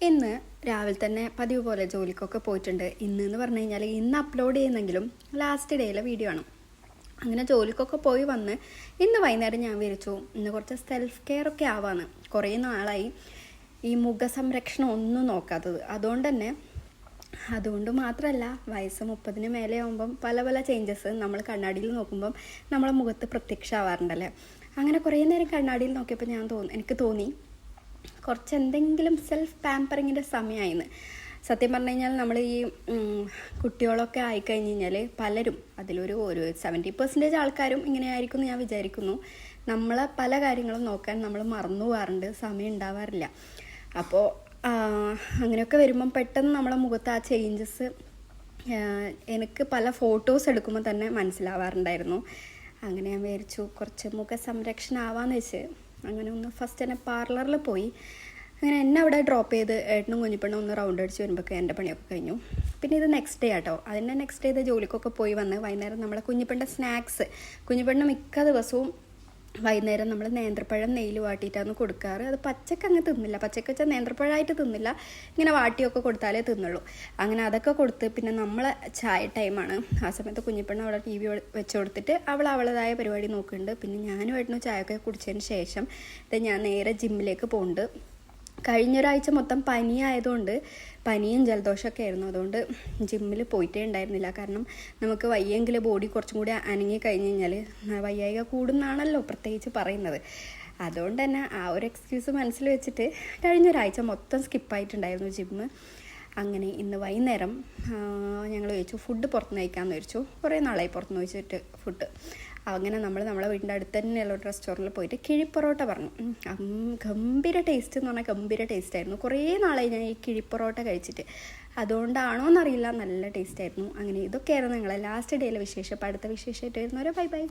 ഇന്ന് രാവിലെ തന്നെ പതിവ് പോലെ ജോലിക്കൊക്കെ പോയിട്ടുണ്ട്. ഇന്ന് പറഞ്ഞു കഴിഞ്ഞാൽ ഇന്ന് അപ്ലോഡ് ചെയ്യുന്നെങ്കിലും ലാസ്റ്റ് ഡേയിലെ വീഡിയോ ആണ്. അങ്ങനെ ജോലിക്കൊക്കെ പോയി വന്ന് ഇന്ന് വൈകുന്നേരം ഞാൻ വിചാരിച്ചു ഇന്ന് കുറച്ച് സെൽഫ് കെയർ ഒക്കെ ആവാന്ന്. കുറേ നാളായി ഈ മുഖസംരക്ഷണം ഒന്നും നോക്കാത്തത്. അതുകൊണ്ട് മാത്രമല്ല, വയസ്സ് 30-ന് മേലെ ആകുമ്പം പല പല ചേഞ്ചസ് നമ്മൾ കണ്ണാടിയിൽ നോക്കുമ്പം നമ്മളെ മുഖത്ത് പ്രത്യക്ഷമാവാറുണ്ടല്ലേ. അങ്ങനെ കുറേ നേരം കണ്ണാടിയിൽ നോക്കിയപ്പോൾ എനിക്ക് തോന്നി കുറച്ച് എന്തെങ്കിലും സെൽഫ് പാമ്പറിങ്ങിൻ്റെ സമയമായിന്ന്. സത്യം പറഞ്ഞു കഴിഞ്ഞാൽ നമ്മൾ ഈ കുട്ടികളൊക്കെ ആയിക്കഴിഞ്ഞ് കഴിഞ്ഞാൽ പലരും ഒരു 70% ആൾക്കാരും ഇങ്ങനെ ആയിരിക്കും എന്ന് ഞാൻ വിചാരിക്കുന്നു. നമ്മളെ പല കാര്യങ്ങളും നോക്കാൻ നമ്മൾ മറന്നു പോകാറുണ്ട്, സമയം ഉണ്ടാവാറില്ല. അപ്പോൾ അങ്ങനെയൊക്കെ വരുമ്പം പെട്ടെന്ന് നമ്മളെ മുഖത്ത് ആ ചേഞ്ചസ് എനിക്ക് പല ഫോട്ടോസ് എടുക്കുമ്പോൾ തന്നെ മനസ്സിലാവാറുണ്ടായിരുന്നു. അങ്ങനെ ഞാൻ വിചാരിച്ചു കുറച്ച് മുഖ സംരക്ഷണം ആവാമെന്ന് വെച്ച് അങ്ങനെ ഒന്ന് ഫസ്റ്റ് തന്നെ പാർലറിൽ പോയി. അങ്ങനെ എന്നെ അവിടെ ഡ്രോപ്പ് ചെയ്ത് ഏട്ടനും കുഞ്ഞിപ്പെണ്ണും ഒന്ന് റൗണ്ട് അടിച്ച് വരുമ്പോഴൊക്കെ എൻ്റെ പണിയൊക്കെ കഴിഞ്ഞു. പിന്നെ ഇത് നെക്സ്റ്റ് ഡേ ആട്ടോ. അതിൻ്റെ നെക്സ്റ്റ് ഡേ ജോലിക്കൊക്കെ പോയി വന്ന് വൈകുന്നേരം നമ്മളെ കുഞ്ഞിപ്പെണ്ണ സ്നാക്സ്, കുഞ്ഞിപ്പെണ്ണ മിക്ക ദിവസവും വൈകുന്നേരം നമ്മൾ നേന്ത്രപ്പഴം നെയ്യിൽ വാട്ടിയിട്ടാണ് കൊടുക്കാറ്. അത് പച്ചക്ക് അങ്ങ് തിന്നില്ല, പച്ചക്ക് വെച്ചാൽ നേന്ത്രപ്പഴമായിട്ട് തിന്നില്ല, ഇങ്ങനെ വാട്ടിയൊക്കെ കൊടുത്താലേ തിന്നുള്ളൂ. അങ്ങനെ അതൊക്കെ കൊടുത്ത് പിന്നെ നമ്മളെ ചായ ടൈമാണ്. ആ സമയത്ത് കുഞ്ഞിപ്പെണ്ണ അവിടെ TV വെച്ച് കൊടുത്തിട്ട് അവളതായ പരിപാടി നോക്കുന്നുണ്ട്. പിന്നെ ഞാനും ഏട്ടനും ചായയൊക്കെ കുടിച്ചതിന് ശേഷം ഞാൻ നേരെ ജിമ്മിലേക്ക് പോകുന്നുണ്ട്. കഴിഞ്ഞൊരാഴ്ച മൊത്തം പനിയായതുകൊണ്ട് പനിയും ജലദോഷമൊക്കെ ആയിരുന്നു. അതുകൊണ്ട് ജിമ്മിൽ പോയിട്ടേ ഉണ്ടായിരുന്നില്ല. കാരണം നമുക്ക് വയ്യെങ്കിൽ ബോഡി കുറച്ചും കൂടി അനങ്ങി കഴിഞ്ഞ് കഴിഞ്ഞാൽ വയ്യായിക കൂടുന്നാണല്ലോ പ്രത്യേകിച്ച് പറയുന്നത്. അതുകൊണ്ട് തന്നെ ആ ഒരു എക്സ്ക്യൂസ് മനസ്സിൽ വെച്ചിട്ട് കഴിഞ്ഞൊരാഴ്ച മൊത്തം സ്കിപ്പായിട്ടുണ്ടായിരുന്നു ജിമ്മ്. അങ്ങനെ ഇന്ന് വൈകുന്നേരം ഞങ്ങൾ ചോദിച്ചു ഫുഡ് പുറത്തുനിന്ന് കഴിക്കാമെന്ന് ചോദിച്ചു. കുറേ നാളായി പുറത്തുനിന്ന് ചോദിച്ചിട്ട് ഫുഡ്. അങ്ങനെ നമ്മളെ വീടിൻ്റെ അടുത്ത് തന്നെയുള്ള ഒരു റെസ്റ്റോറൻറ്റിൽ പോയിട്ട് കിഴിപ്പൊറോട്ട പറഞ്ഞു. ഗംഭീര ടേസ്റ്റ് എന്ന് പറഞ്ഞാൽ ഗംഭീര ടേസ്റ്റായിരുന്നു. കുറേ നാളായി ഞാൻ ഈ കിഴിപ്പൊറോട്ട കഴിച്ചിട്ട്. അതുകൊണ്ടാണോ എന്നറിയില്ല, നല്ല ടേസ്റ്റായിരുന്നു. അങ്ങനെ ഇതൊക്കെയായിരുന്നു ഞങ്ങളെ ലാസ്റ്റ് ഡേയിലെ വിശേഷം. അപ്പോൾ അടുത്ത വിശേഷമായിട്ട് വരുന്നവരെ ബൈ ബൈ.